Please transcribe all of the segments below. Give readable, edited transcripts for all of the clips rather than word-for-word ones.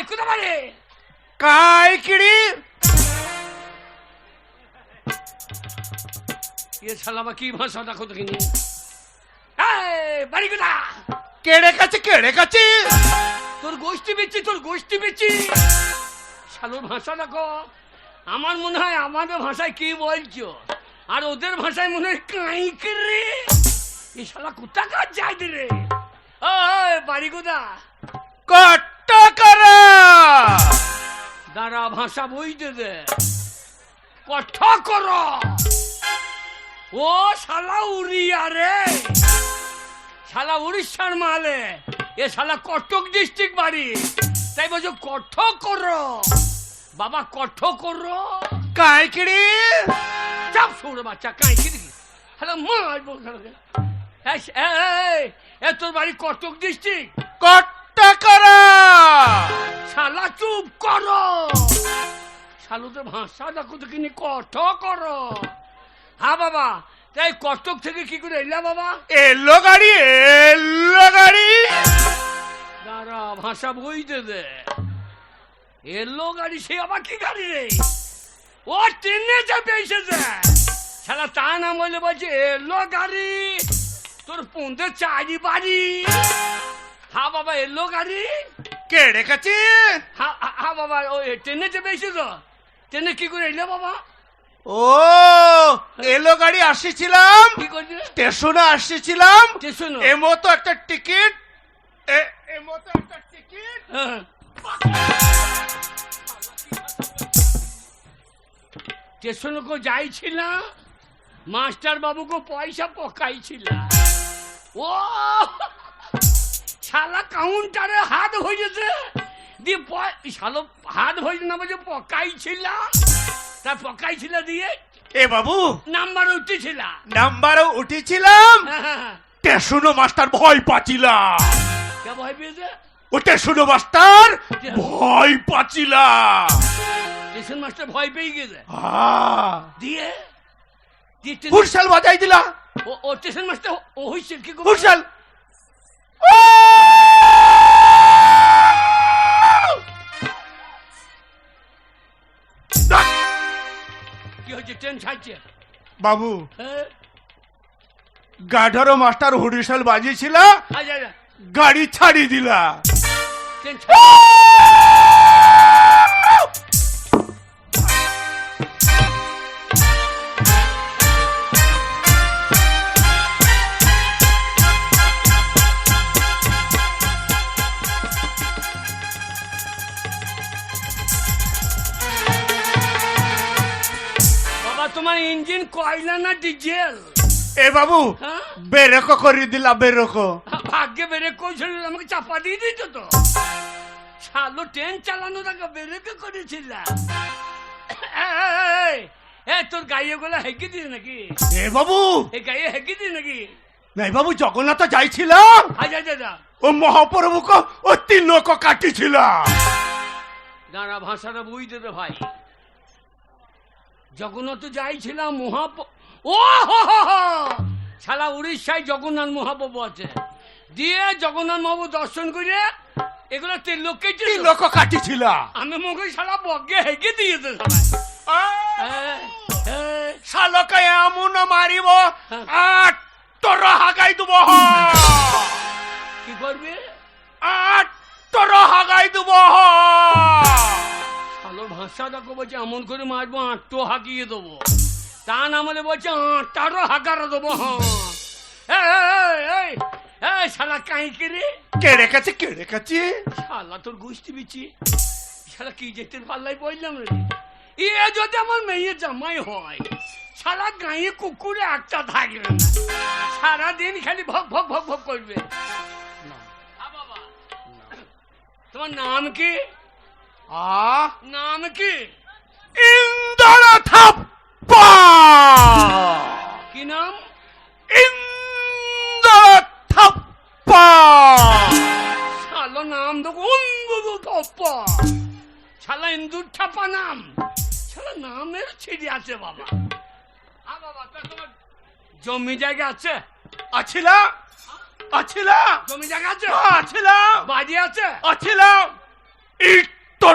কোথা বাড়ি কাই কিড়ি ये শালা কি ভাষা দেখো দেখিনি বাড়ি কোথা কেড়ে কাছে তোর গোষ্ঠী বেচি শালোর ভাষা দেখো আমার মনে হয় আমাদের ভাষায় কি বলছো আর ওদের ভাষায় মনে হয় কাই রে এই শালা কোথাকার যাই রে বাড়ি কোথা কট্টাকারা দাঁড়া ভাষা বইতে দে কঠ কর ও শালা উড়িয়া রে শালা উড়িষ্যার মালে এ শালা কটক ডিস্ট্রিক্ট বাড়ি তাই বলছো কঠ করো বাবা কঠ করো কাই কিড়ি চাপ শুনে বাচ্চা কাই কি দেখি হ্যালো মারবো এ তোর বাড়ি কটক ডিস্ট্রিক্ট কট্টাকারা শালা চুপ করো শালুদের ভাষা দেখো দেখিনি কঠ করো হ্যাঁ বাবা তাই কটক থেকে কি করে এলা বাবা এলো গাড়ি দাঁড়া ভাষা বইতে দে এলো গাড়ি সে আবার কি গাড়ি রে ও ট্রেনে চাপে এসেছে শালা তা নাম বলে বলছে এলো গাড়ি তোর পৌঁছে চারি বাড়ি হ্যাঁ বাবা এলো গাড়ি কেড়ে কাছে হ্যাঁ বাবা ও ট্রেনে চেপে এসেছো ট্রেনে কি করে এলে বাবা ও এলো গাড়ি আসছিলাম কি করছে স্টেশনে আসছিলাম স্টেশন এমতো একটা টিকিট স্টেশন কো যাইছিলাম মাস্টার বাবু কো পয়সা পকাইছিলাম ও শালা কাউন্টারে হাত হয়েছে দিয়ে শালো হাত হয়েছে না বলছে পকাইছিলাম তা পকাইছিল দিয়ে এ বাবু নাম্বার উঠেছিলাম নাম্বারও উঠেছিলাম স্টেশন মাস্টার ভয় পাচ্ছিলাম কে ভয় পেয়েছে ও স্টেশন মাস্টার ভয় পাচ্ছিলাম স্টেশন মাস্টার ভয় পেয়ে গেছে দিয়ে হুরশাল বাজাই দিলা ও স্টেশন মাস্টার ও হইছে কি হুরশাল কি হচ্ছে ট্রেন ছাড়ছে বাবু হ্যাঁ গাধারো মাস্টার হুরশাল বাজিয়েছিল আচ্ছা গাড়ি ছাড়ি দিলা ট্রেন তোমার ইঞ্জিন কয়লা না ডিজেল এ বাবু বেরেকো করে দিলা বেরেকো ভাগ্যে বেরেক করেছিল আমাকে চাপা দিয়ে দিত তো শালো ট্রেন চালানো তাকে বেরেকে করেছিল তোর গাইয়ে গুলা হেঁকে দিস নাকি এ বাবু এই গাইয়ে হেঁকে দিস নাকি নাই বাবু জগন্নাথ যাইছিলাম আচ্ছা ও মহাপ্রভুকে ও তিন লোক কাটিছিল দাঁড়া ভাষাটা বুঝতে দে ভাই জগন্নাথ যাইছিলাম ও শালা উড়িষ্যায় জগন্নাথ মহাপ্রভু আছে দিয়ে জগন্নাথ মহাপ্রভু দর্শন করে এগুলো তিন লোক কাটিছিল আমি মুখে শালা বগে হেগে দিয়েছে শালকে এমন মারিব আর তোর হাগাই দেব কি করবি আর তোর হাগাই দেব শালোর ভাষা দেখো বলছে এমন করে মারবো আটটো হাঁকিয়ে দেবো তা না বলে বলছে আটটারও হাঁকারও দেবো শালা কাই কেড়ে কাছে শালা তোর গোষ্ঠী বিচি শালা কি যেতে পাল্লাই বললাম রে এ যদি আমার মেয়ে জামাই হয় শালা গায়ে কুকুরে একটা থাকবে না সারাদিন খালি ভক ভক ভক ভক করবে তোমার নাম কি নাম কি ইন্দ্র থাপ্পা কি নাম ইন্দ্র থাপ্পা শালা নাম তো ইন্দুর থাপ্পা শালা ইন্দুর থাপ্পা নাম শালা নামের ছিড়ি আছে বাবা বাবা তোমার জমি জায়গা আছে আছিলা জমি জায়গা আছে আছিলা বাড়ি আছে আছিলা ইট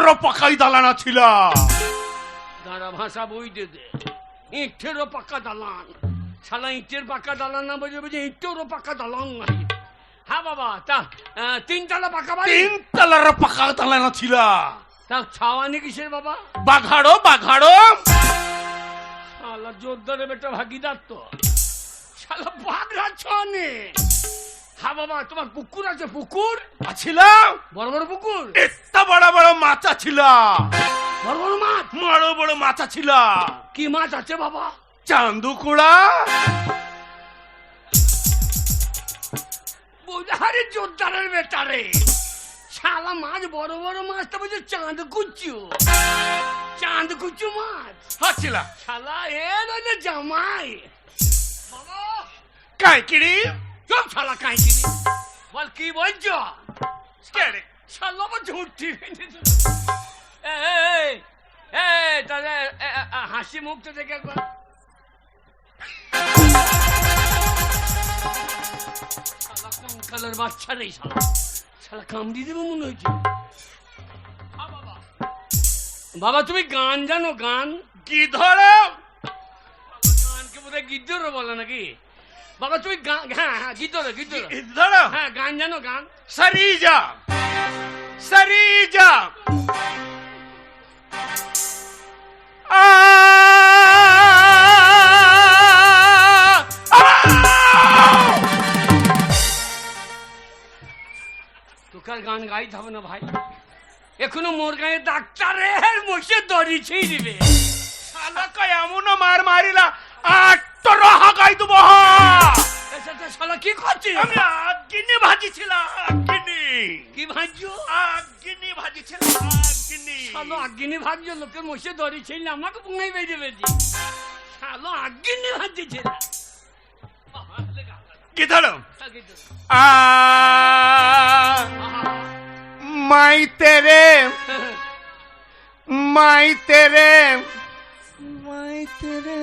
ইটেরও পাকাই দালানা ছিল। দাঁড়া ভাষা বই দে দে, ইটেরও পাকা দালান। শালা ইটের পাকা দালান না বুঝে বুঝে ইটেরও পাকা দালান নাই। হ্যাঁ বাবা, তা তিনতলা পাকা বাড়ি? 3 তলার পাকা দালানা ছিল। তা ছাওয়ানি কিসের বাবা? বাঘাড়ো বাঘাড়ো। শালা জোরদারে বেটা ভাগিদার তো, শালা বাঘরা ছানে। হ্যাঁ বাবা, তোমার পুকুর আছে? পুকুর ছিল, বড় বড় পুকুর? এত বড় বড় মাছা ছিল। বড় বড় মাছ? বড় বড় মাছা ছিল। কি মাছ আছে বাবা? চান্দুকুড়া। বোঝারে জোরদারের বেটা রে, শালা মাছ বড় বড় মাছ তো বুঝে চাঁদ কুচু। চাঁদ কুচু মাছ হাছিল। শালা এ নইলে জামাই। বাবা কাইকিড়ি। চুপ শালা কাইকিনি, বল কি বলছো? কেড়ে শালা আমার ঝুঁটি। তাহলে হাসি মুখটা দেখে একবার। শালা কঙ্কালের বাচ্চা রে, শালা শালা কামড়ি দেবো মনে হয়েছে। বাবা তুমি গান জানো? গান কি ধরো? গানকে বোধহয় গিদ্দরও বলে নাকি? বাবা তুমি গান, হ্যাঁ হ্যাঁ গিদ্দর গিদ্দর, ধরো। হ্যাঁ গান জানো? গান সরিজা সরিজা তোকার গান গাইতে হবে না ভাই, এখনো মোর গায়ে ডাক্তারের মুখে দড়ি ছিঁড়ে দিবে। শালা কয় এমন মার মারিলা 8 হাগাই দেব। শালা কি করছিস? আমি আগিনি ভাজিছিলাম। আগিনি। কি ভাজছো? আগিনি ভাজিছিলাম। আগিনি। শালো আগিনি ভাজছো, লোকের মুখে দড়ি ছিঁড়লে আমাকে পুঙ্গাই বেঁধে বেঁধে। শালো আগিনি ভাজছে। কি ধরো? মাই তেরে মাই তেরে মাই তেরে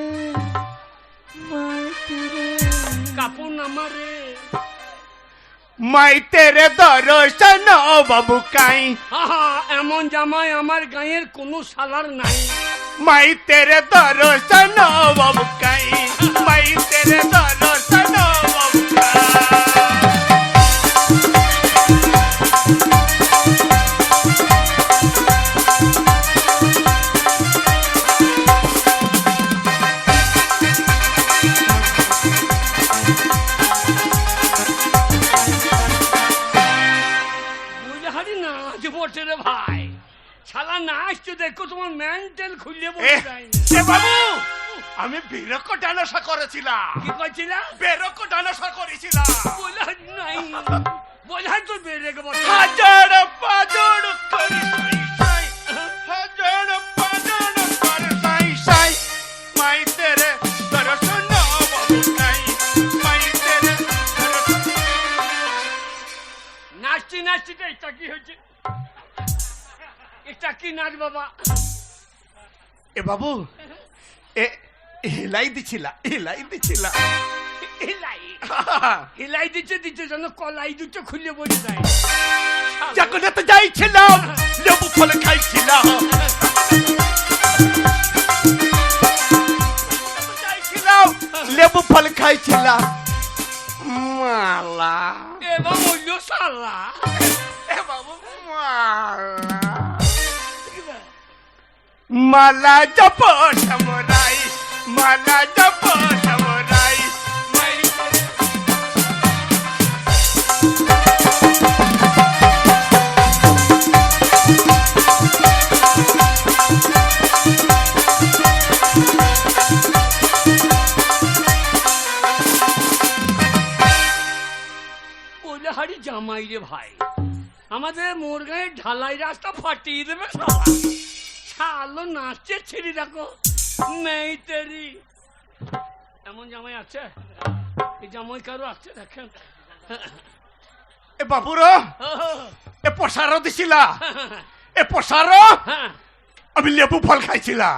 মাই তেরে কাপড় নামারে মাই তেরে দর্শন বাবু কাই। আহা, এমন জামাই আমার গায়ের কোনো শালার নাই। মাই তেরে দর্শন বাবু কাই। মাই তেরে দর্শন বাবু কাই। রে ভাই, শালা নাচতে দেখো তোমার মেন্টাল খুলে এ বসে যায় না। এ বাবু, আমি বেরক ডানাসা করেছিলাম। কি করছিলা? বেরক ডানাসা করেছিলাম। বলা নাই, বলা তো বেড়ে গেল। হাজার পাজর করে সাই সাই, হাজার পাজর করে সাই সাই। মাই তেরে দর্শন বাবু কাই। মাই তেরে দর্শন। নাচতে নাচতে এটা কি হয়েছে? এটা কি নাচ বাবা? এ বাবু, এ হিলাই দিছিলা, হিলাই দিছিলা। হিলাই হিলাই দিচ্ছে দিচ্ছে যেন কলাই দুটো খুলে বসে যায়। যখন তো যাইছিলাম লেবু ফল খাইছিলাম। যাইছিলাম লেবু ফল খাইছিলাম। মালা এবার বলল শালা। এ বাবু মালা মালা জপ সমরাই, মালা জপ সমরাই। বলে হারি জামাই রে ভাই, আমাদের মোর গায়ে ঢালাই রাস্তা ফাটিয়ে দেবে শালা। শালো নাচছে ছিড়ি দেখো মেই তেরি। এমন জামাই আছে? এই জামাই কারো আছে দেখেন? এ বাবুরো, এ পসারো দিছিলা, এ পসারো হ্যাঁ, আমি লেবু ফল খাইছিলা।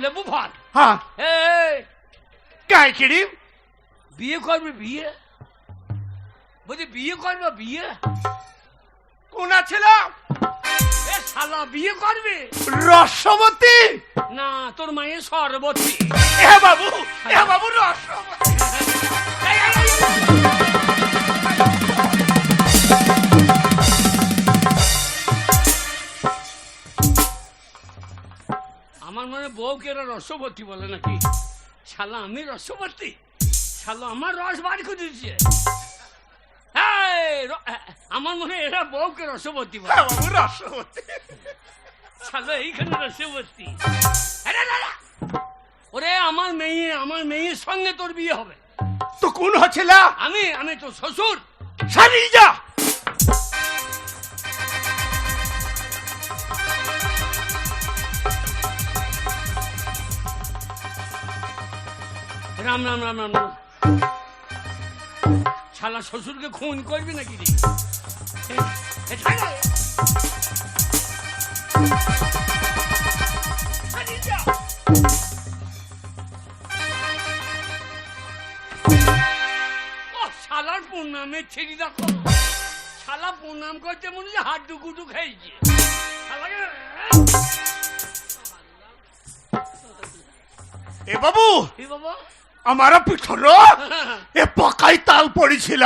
লেবু ফল? হ্যাঁ। এই কাই কিড়ি বিয়ে করবে? বিয়ে বলছি বিয়ে করবে? বিয়ে কোন ছিল? এ শালা বিয়ে করবে? রসবতী? না, তোর মায়ের সরবতী। এ বাবু রসবতী। এই, এই, এই, এই। আমার মনে বউকে এরা রসবতী বলে নাকি? শালা আমি রসবতী? শালা আমার রস বার করে দিচ্ছে। আমার মনে এরা বউকে রসবতী বলে। বাবু রসবতী। শালা এইখানে রসবতী। ওরে আমার মেয়ের সঙ্গে তোর বিয়ে হবে। তো কোন হচ্ছিল? আমি তো শ্বশুর। সারি যা। রাম রাম রাম রাম রাম। শালা শ্বশুরকে খুন করবি নাকি রে? শালার প্রণামের ছেড়ি দেখো। শালা প্রণাম করতে মনে হচ্ছে হাড্ডু গুডু খাইছে। এ বাবু, কি বাবা? আমার পিঠর এ পকাই তাল পড়েছিল।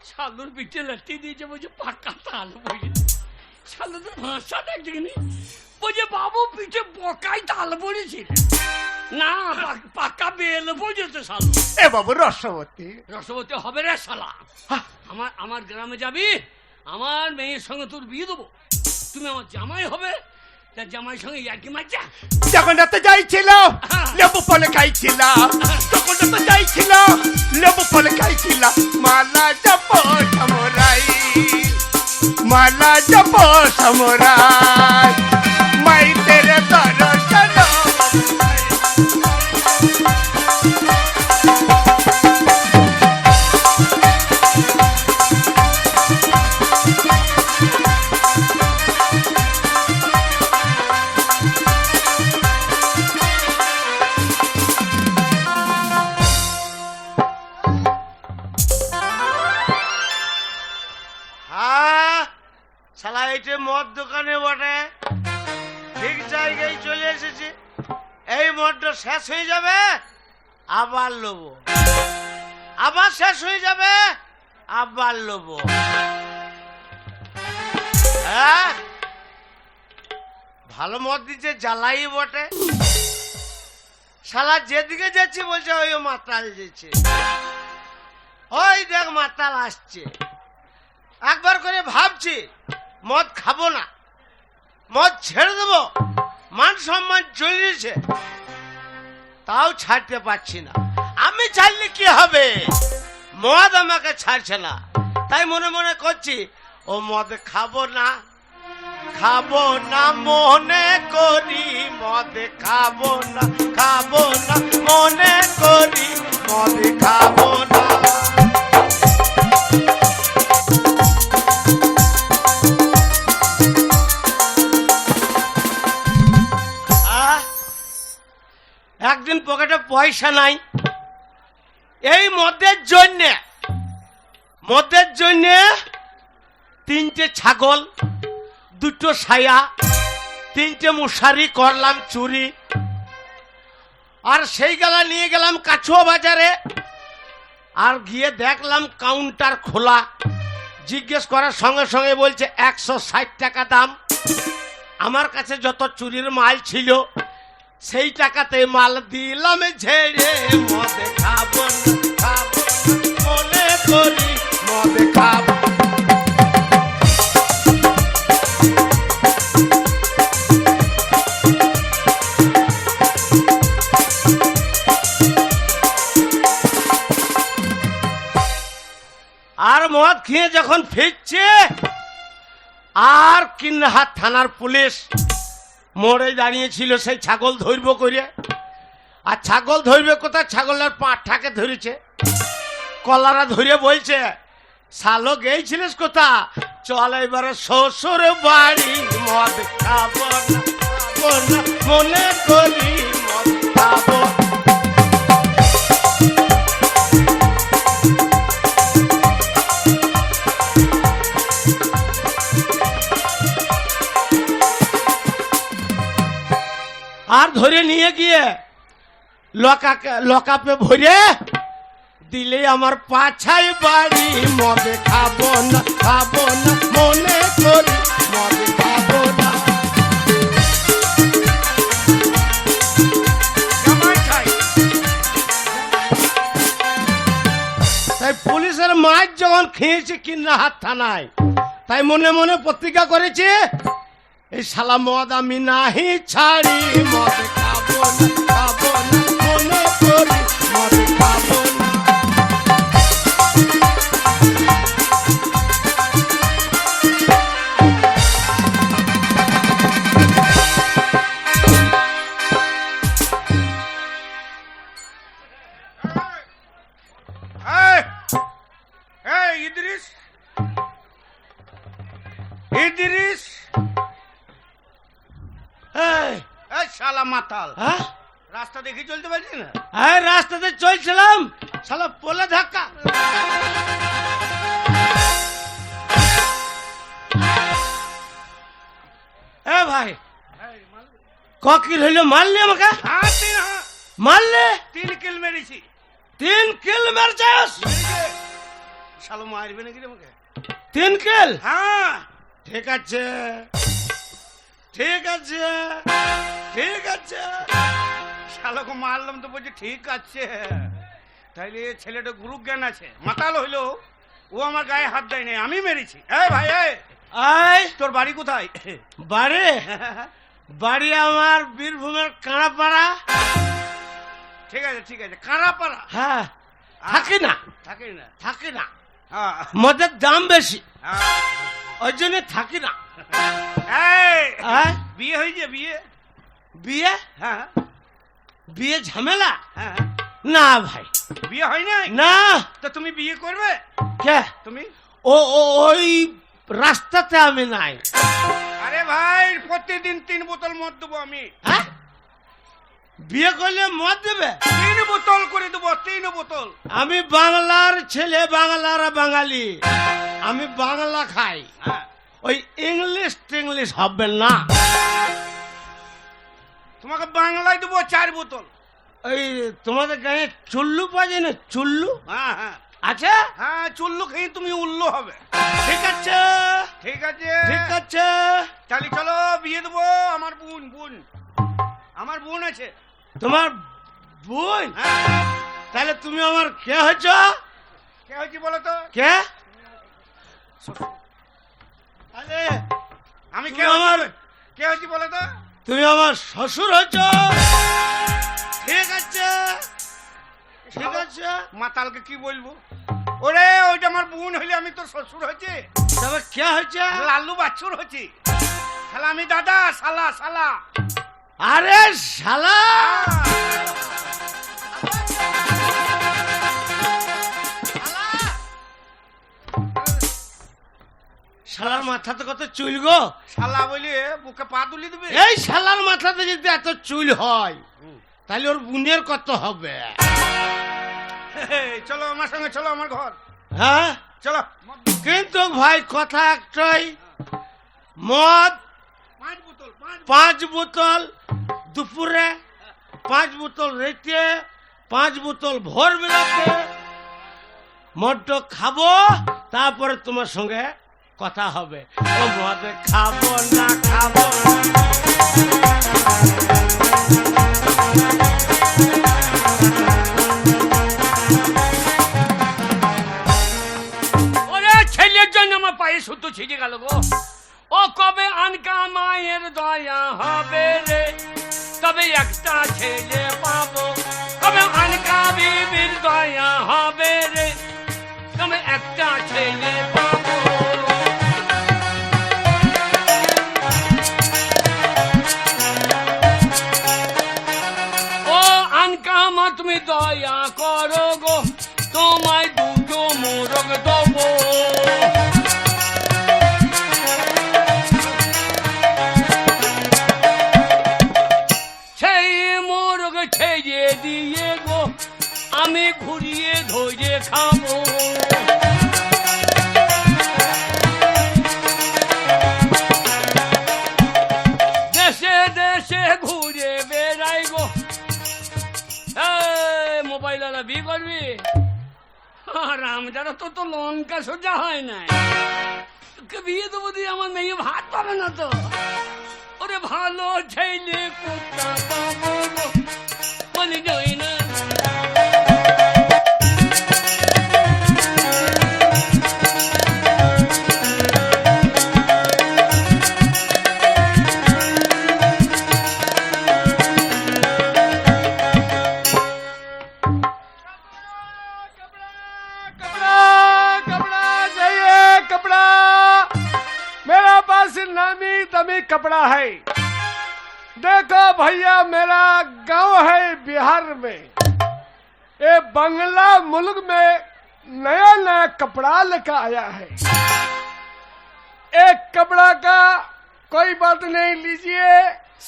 শালুর পিঠে লাঠি দিয়েছে, বলছে পাকা তাল পড়ে। শালু তো ভাষা দেখনি, বলছে বাবু পিঠে পকাই তাল পড়েছিল। না, পাকা বেল পড়েছে শালু। এ বাবু রসবতী। রসবতী হবে রে শালা। আমার গ্রামে যাবি, আমার মেয়ের সঙ্গে তোর বিয়ে দেবো। তুমি আমার জামাই হবে। তার জামাইয়ের সঙ্গে ইয়ার্কি মারছা। জগন্নাথ যাইছিল, লেবু ফল খাইছিল। জগন্নাথ যাইছিল, লেবু ফল খাইছিল। মালা জপ সমরাই, মালা জপ সমরাই। মাই তেরে দর্শন। শালা এইটা মদ দোকানে বটে, ঠিক জায়গায় চলে এসেছে। এই মদটা শেষ হয়ে যাবে, আবার লোবো, আবার শেষ হয়ে যাবে, আবার লোবো। হ্যাঁ, ভালো মদ দিচ্ছে, জ্বালাই বটে। শালা যেদিকে যাচ্ছে বলছে ওই মাতাল যাচ্ছে, ওই দেখ মাতাল আসছে। একবার করে ভাবছি মদ খাবো না, মদ ছেড়ে দেবো, মান সম্মান চলেছে, তাও ছাড়তে পারছি না। আমি ছাড়লে কি হবে, মদ আমাকে ছাড়ছে না। তাই মনে মনে করছি ও মদ খাবো না, খাবো না মনে করি, মদ খাবো না, খাবো না মনে করি, মদ খাবো না। একদিন পকেটে পয়সা নাই, এই মদের জন্যে 3টে ছাগল, 2টো ছায়া, 3টে মশারি করলাম চুরি। আর সেই গেলা নিয়ে গেলাম কাছুয়া বাজারে, আর গিয়ে দেখলাম কাউন্টার খোলা। জিজ্ঞেস করার সঙ্গে সঙ্গে বলছে 160 টাকা দাম। আমার কাছে যত চুরির মাল ছিল সেই টাকাতে মাল দিলাম ঝেড়ে। মদ খাবো না, খাবো না মনে করি, মদ খাবো। আর মদ খেয়ে যখন ফিরছে, আর কিন্নাহাট থানার পুলিশ মোড়ে দাঁড়িয়েছিল সেই ছাগল ধরব করে। আর ছাগল ধরবে কোথায়, ছাগলের পাঁঠটাকে ধরেছে, কলারা ধরে বলছে শালো গেছিলিস কোথা, চল এবারে শ্বশুর বাড়ি। মদ খাবো না, খাবো না মনে করি, মদ খাবো। ধরে নিয়ে গিয়ে লকাপে ভরে দিলে আমার পাছাই বাড়ি। মদে খাবো না মনে করি মদে খাবো না। জামাই খাই। তাই পুলিশের মাছ যখন খেয়েছে কিন্নাহার থানায়, তাই মনে মনে প্রতিজ্ঞা করেছে এই শালা মদ আমি নাহি ছাড়ি। মদে খাবো না মনে করি মদে খাবো না। এই, এই ইদ্রিস, ইদ্রিস, এই, এই শালা মাতাল, হ্যাঁ? রাস্তা দেখে চলতে পারছি না? এই রাস্তাতে চলছিলাম, শালা পোলে ধাক্কা। এ ভাই, কিল হইলো? মারলি আমাকে? হ্যাঁ, হ্যাঁ, মারলে? 3 কিল মেরেছি। 3 কিল মেরেছিস? শালা মারবে নাকি রে আমাকে? 3 কিল? হ্যাঁ, ঠিক আছে ঠিক আছে ঠিক আছে। শালাকে মারলাম তো বলছি ঠিক আছে। তাইলে ছেলেটা গুরু জ্ঞান আছে, মাতাল হইলো ও আমার গায়ে হাত দেয় নাই, আমি মেরেছি। এই ভাই, এই আই তোর বাড়ি কোথায়? বাড়ি? বাড়ি আমার বীরভূমের কাঁড়াপাড়া। ঠিক আছে ঠিক আছে, কাঁড়াপাড়া। হ্যাঁ, থাকি না থাকি না? থাকি না, হ্যাঁ, মদের দাম বেশি, হ্যাঁ। ওই জন্য থাকি না। এই, আয়, বিয়ে হয়েছে? বিয়ে? বিয়ে? হ্যাঁ বিয়ে ঝামেলা? হ্যাঁ। না ভাই, বিয়ে হয় নাই? না। তো তুমি বিয়ে করবে? কে? তুমি? ওই রাস্তাতে আমি নাই। আরে ভাই, প্রতিদিন 3 বোতল মদ দেবো আমি। হ্যাঁ? বিয়ে করলে মদ দেবে? 3 বোতল করে দেবো, 3 বোতল। আমি বাংলার ছেলে, বাংলার বাঙালি, আমি বাংলা খাই, হ্যাঁ, ওই ইংলিশ টিংলিশ হবে না। তোমাকে বাংলায় দেবো 4 বোতল। ওই তোমাদের গায়ে চুল্লু পাওয়া যায় না? চুল্লু হ্যাঁ হ্যাঁ আছে? হ্যাঁ, চুল্লু খেয়ে তুমি উল্লু হবে। ঠিক আছে ঠিক আছে ঠিক আছে। তাহলে চলো বিয়ে দেবো। আমার আমার বোন আছে। তোমার বোন? হ্যাঁ। তাহলে তুমি আমার কে হয়েছ? কে হয়েছি বলো তো? কে? আরে আমি তুমি কে হয়েছি? আমার- কে হয়েছি বলো তো? তুমি আমার শ্বশুর হয়েছ। ঠিক আছে ঠিক আছে। মাতালকে কি বলবো? ওরে, ওইটা আমার বোন হইলে আমি তোর শ্বশুর হয়েছে? তবে কে হয়েছে? লাল্লু বাছুর হয়েছি। শালা আমি দাদা, শালা শালা। আরে শালা, শালার মাথাতে কত চুল গো। শালা বলি বুকে পা তুলি দিবে? এই শালার মাথাতে যদি এত চুল হয়, তাহলে ওর বোনের কত হবে? চলো আমার সঙ্গে, চলো আমার ঘর, হ্যাঁ, চলো। কিন্তু ভাই কথা একটাই, মদ 5 বোতল, 5 বোতল দুপুরে, 5 বোতল রেতে, 5 বোতল ভোর বেলাতে মদটা খাবো, তারপরে তোমার সঙ্গে কথা হবে। ও মদ খাবো না খাবো না। ওরে ছেলের জন্য আমার পায়ে সুতো ছিঁড়ে গেল গো। ও কবে আনকা মায়ের দয়া হবে রে, তবে একটা ছেলে পাবো। কবে আনকা বিবির দয়া হবে রে, তবে একটা ছেলে পাবো। ও আনকা মা তুমি দয়া করো গো, তোমায় 2টো মোরগ দেবো। সেই মোরগ ছেড়ে দিয়ে গো আমি ঘুরিয়ে ধরে খাবো। হারাম যারা তো লঙ্কা সোজা হয় না, তোকে বিয়ে দেবো দিয়ে আমার মেয়ে ভাত পাবে না তো। ওরে ভালো ছেলে কোথা পাবো গো, বলি যাই না। नामी दमी कपड़ा है। देखो भैया मेरा गांव है बिहार में, ये बंगला मुल्क में नया नया कपड़ा लेकर आया है। एक कपड़ा का कोई बात नहीं, लीजिए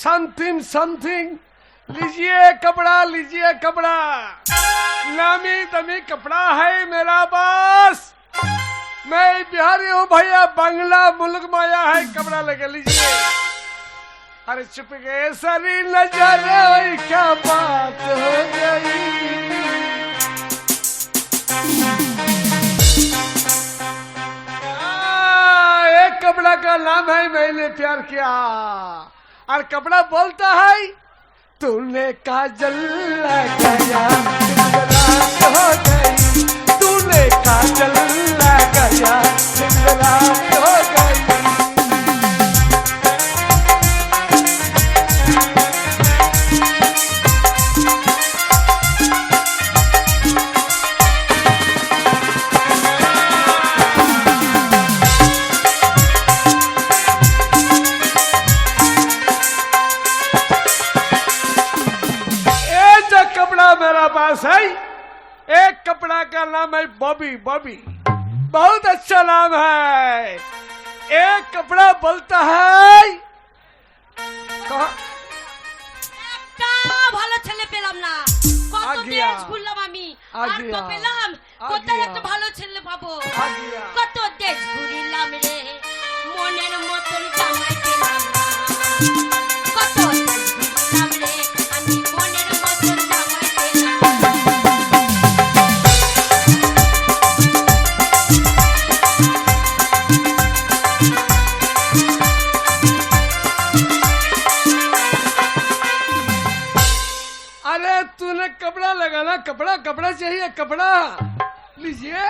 समथिंग समथिंग, लीजिए कपड़ा, लीजिए कपड़ा, नामी दमी कपड़ा है मेरा पास। मैं बिहारी हूँ भैया, बंगला मुल्क में आया है, कपड़ा लेके लीजिए। अरे चुप गए सारी नजारे, क्या बात हो गई। एक कपड़ा का नाम है मैंने प्यार किया, और कपड़ा बोलता है तूने काजल लगाया रात हो गई, तूने काजल लगाया रात हो गई। मेरा पास है एक कपड़ा का नाम है बॉबी। बॉबी बहुत अच्छा नाम है। एक कपड़ा बोलता है ভালো ছেলে পেলাম না, কত দেশ ঘুরলাম আমি, আর তো পেলাম কোথায় একটা ভালো ছেলে পাবো। কত দেশ ঘুরিলাম রে, মনের মতন জামাই পেলাম না। কত দেশ ঘুরলাম রে, আমি মনের মতন জামাই পেলাম না। अरे तूने कपड़ा लगाना, कपड़ा कपड़ा चाहिए, कपड़ा लीजिए।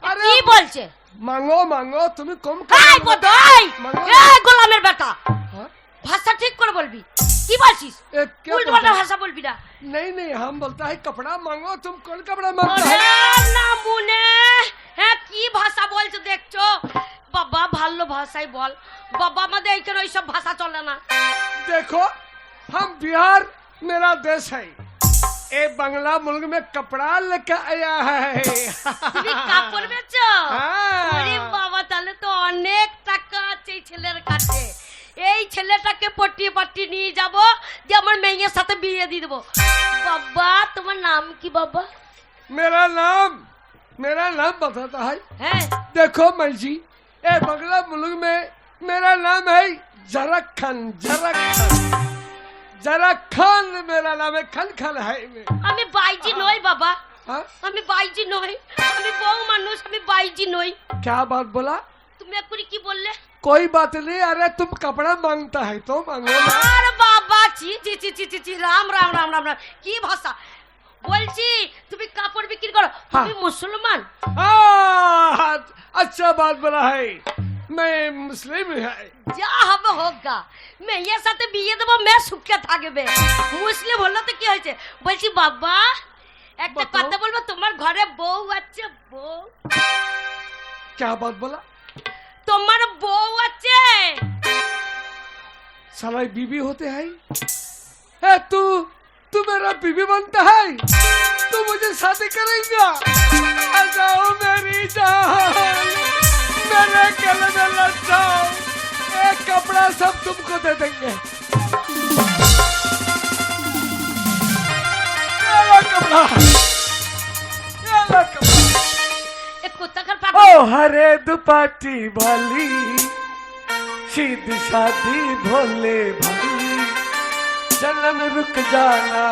अरे কি বলছে? मांगो मांगो, तुम्हें कम এই বদই, মাগো। এই গোলামের বেটা, हाँ? ভাষা ঠিক করে বলবি। কি বলছিস? क्या উল্টো बोलता পাল্টা है? ভাষা বলবি না। नहीं नहीं, हम बोलता है कपड़ा मांगो, तुम कौन कपड़ा मांगता है? না মুনে, হ্যাঁ কি ভাষা বলছো দেখছো? বাবা ভালো ভাষাই বল বাবা, আমাদের এইখানে ওইসব ভাষা চলে না। देखो हम बिहार मेरा देश है, ये बंगला मुल्क में कपड़ा लेकर आया है। তুমি কাপড় বেচো? হ্যাঁ। ওরে বাবা, তাহলে তো অনেক টাকা আছে এই ছেলের কাছে। এই ছেলেটাকে পটিয়ে পাটিয়ে নিয়ে যাব, যে আমার মেয়ের সাথে বিয়ে দিয়ে দেবো। বাবা তোমার নাম কি বাবা? मेरा नाम बताता है। হ্যাঁ देखो मैं जी, ये बंगला मुल्क में मेरा नाम है जरक खान। जरक खान, जरक खान मेरा नाम है। खान खान है मैं। আমি বাইজি নই বাবা, हाँ? আমি বাইজি নই, আমি বউ মানুষ, আমি বাইজি নই। क्या बात बोला? তুমি এক্ষুনি কি বললে? कोई बात नहीं, अरे तुम कपड़ा मांगता है तो मांगो ना। আর বাবা ছি ছি ছি ছি ছি ছি, রাম রাম রাম রাম রাম, কি ভাষা বলছি? তুমি কাপড় বিক্রি করো, তুমি মুসলমান? हाँ, अच्छा बात बोला है, मैं मुस्लिम है। যা হবে হোক গা, মেয়ের সাথে বিয়ে দেবো, মেয়ে সুখে থাকবে। মুসলিম হলো তো কি হয়েছে? বলছি বাবা একটা বলো। কথা বলবো, তোমার ঘরে বউ আছে? বউ? क्या बात बोला? তোমার বউ আছে? साला बीबी होते हैं? है तू मेरा बीबी बनता है? तू मुझे शादी करेगा? आ जाओ मेरी जान, मेरे गले में लग जाओ, एक कपड़ा सब तुमको दे देंगे। ये लो कपड़ा, ये लो कपड़ा। এ কোথাকার ओ পাগল? हरे दुपट्टी वाली, सीधी शादी भोले भाली, जन्म रुक जाना।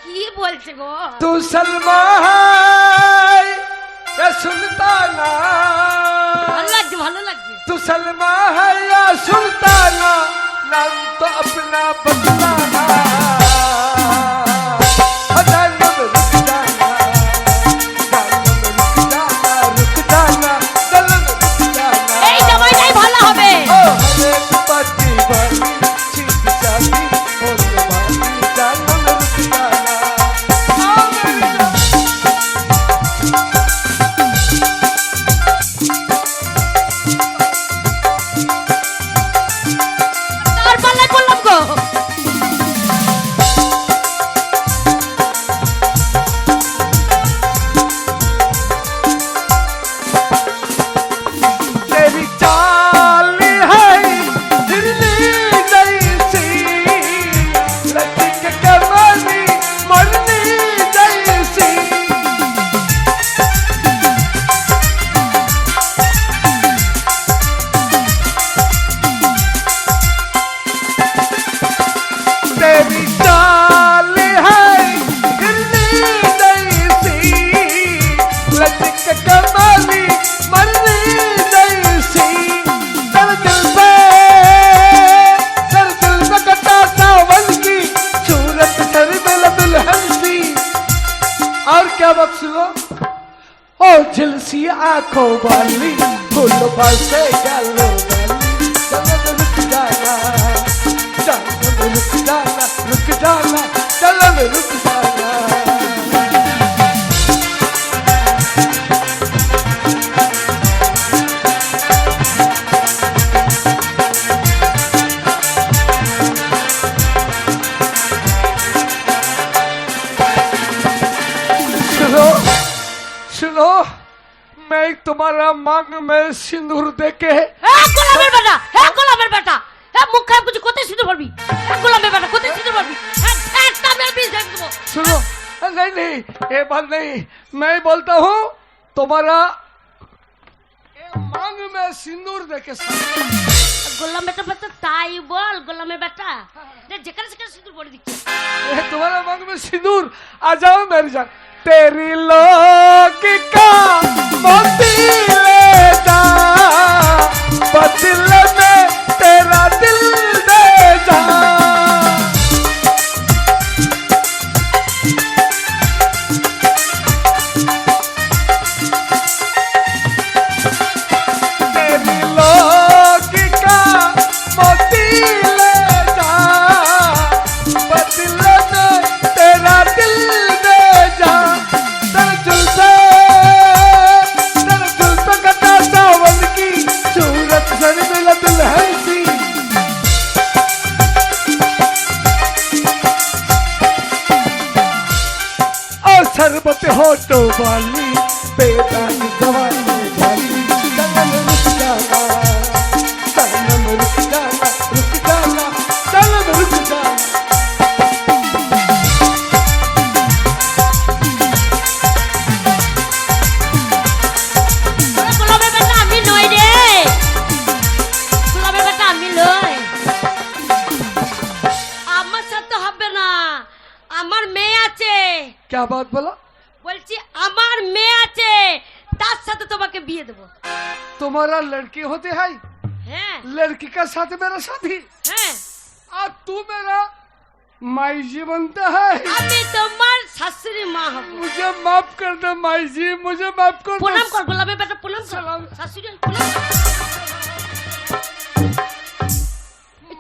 কি বলছে গো? तू सलमा है ये सुल्ताना ভালো লাগছে ভালো লাগছে तू सलमा है या सुल्ताना नाम तो अपना बदलाना जानम रुक जाना रुक जाना जानम रुक जाना এই জামাইটাই ভালো হবে ओ हरे पति वाली छिप जाती और वाली जानम रुक जाना आओ मेरी जान তার পাল্লায় পড়লাম গো तेरी चाल है हिरनी जैसी लचक कमली मरनी जैसी तेरी चाल है हिरनी जैसी लचक कमली मरनी जैसी सर दिल पे कटा सावन की सूरत सर में दुल्हन सी और क्या बात सुनो ओ झिलसी आंखों वाली फूल से गालों वाली चलो रुक जाना रुक जाना रुक जाना चलो रुक जाना सुनो सुनो मैं तुम्हारा मांग में सिंदूर देके হ্যাঁ গোলামের বেটা হ্যাঁ গোলামের বেটা হ্যাঁ মুখ খারাপ কিছু কোথায় শুনতে পারবি হ্যাঁ গোলামের বেটা কোথায় শুনতে পারবি হ্যাঁ ঠেকটা মেরে বিষ দেখ দেবো सुनो नहीं नहीं ये बात नहीं मैं बोलता हूँ तुम्हारा ये मांग में सिंदूर देके গোলাম বেটা বেটা তাই বল গোলামের বেটা যেখানে সেখানে শুধু বলে দিচ্ছে ये तुम्हारा मांग में सिंदूर आ जाओ मेरी जान तेरी लोग का मोती ले जा बदले में तेरा दिल दे जा तेरी लोग का मोती ले जा बदले में तेरा दिल दे जा दर जुल्फे कटा सावन की सूरत सर में दुल्हन सी और शरबत होटो वाली बेदान जवानी वाली सनम रुक जाना सनम रुक जाना रुक जाना सनम रुक जाना গোলামের বেটা আমি নই রে গোলামের বেটা আমি নই আমার সাথে হবে না আমার মেয়ে আছে क्या बात बोला বলছি আমার মেয়ে আছে তার সাথে তোমাকে বিয়ে দেবো तुम्हारा लड़की होती है হ্যাঁ लड़की का साथ मेरा साथी হ্যাঁ और तू मेरा माई जी बनता है আমি তোমার শাশুড়ি মা হব मुझे माफ कर दो माई जी मुझे माफ कर दो প্রণাম কর গোলামের বেটা প্রণাম কর সালাম। শাশুড়ি প্রণাম কর।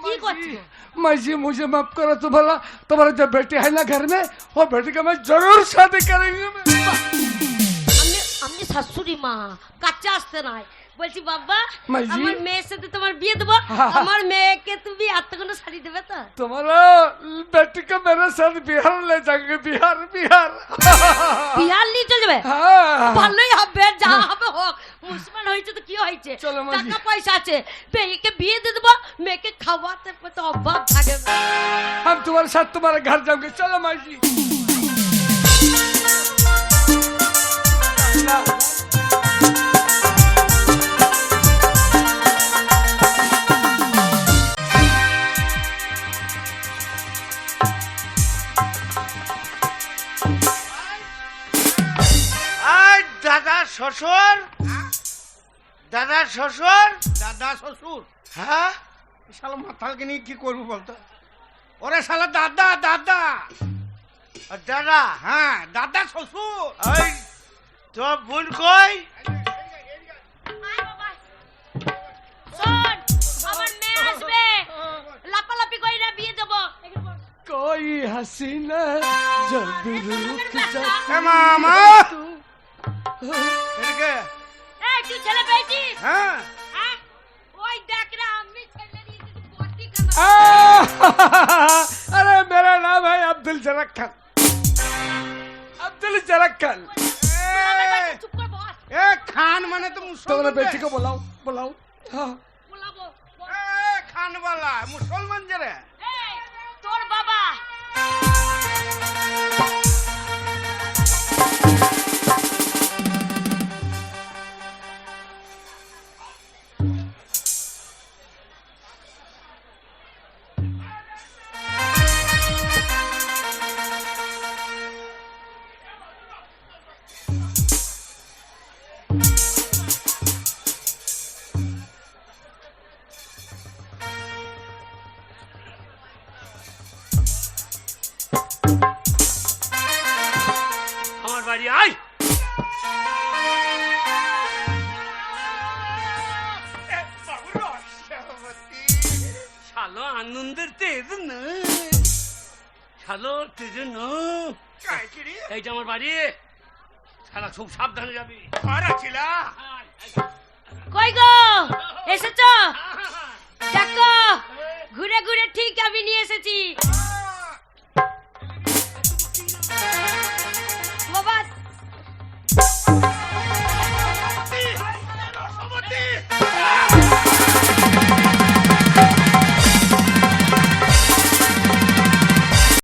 কি করছিস माई जी मुझे माफ करो तुम्हारा जो बेटी है ना घर में वो बेटी का मैं जरूर शादी करेंगे আমি আমি শাশুড়ি মা কাচ্চা আসতে নাই বলছি বাবা মাইজি। আমার মেয়ের সাথে তোমার বিয়ে দেবো আমার মেয়েকে তুমি আত্মগণ শাড়ি দেবে তো तुम्हारा बेटी का मेरे साथ बिहार ले जाएंगे बिहार बिहार বিহার নিয়ে চলে যাবে हाँ ভালোই হবে যা হবে হোক মুসলমান হয়েছে তো কি হয়েছে চলো মাঝি। টাকা পয়সা আছে মেয়েকে বিয়ে দিয়ে দেবো মেয়েকে খাওয়াতে তো অভাব থাকে না। हम तुम्हारे साथ तुम्हारे घर जाएंगे चलो माई जी দাদা শ্বশুর দাদা শ্বশুর? দাদা শ্বশুর? হ্যাঁ, শালা মাতালকে নিয়ে কি করবো বলতো? ওরে শালা দাদা দাদা। আর দাদা? হ্যাঁ, দাদা শ্বশুর। ওই তোর বোন কই? আয় বাবা। শোন, আমার মেয়ে আসবে। লাপালাপি কই না, বিয়ে দেবো। कोई हसीना जब रुक जाती এ মামা, तू এদিকে। এই তুই ছেলে পেয়েছিস? হ্যাঁ, হ্যাঁ? ওই দেখ রে, আমি ছেলে দিয়েছি, তুই বটি খানা। अरे मेरा नाम है अब्दुल जरक खान, अब्दुल जरक खान। আমার বাড়িতে চুপ করে বস। এ খান মানে তো तो মুসলমান। मेरे बेटी को बुलाओ बुलाओ। हाँ বলাবো। বল। এ খানওয়ালা মুসলমান যে রে। এই, তোর বাবা। আমার বাড়ি আয়। শালো আনন্দের তেজ না, শালো তেজ না। এইটা আমার বাড়ি, শালা খুব সাবধানে যাবি। কই গো, এসেছো? দেখো, ঘুরে ঘুরে ঠিক আমি নিয়ে এসেছি।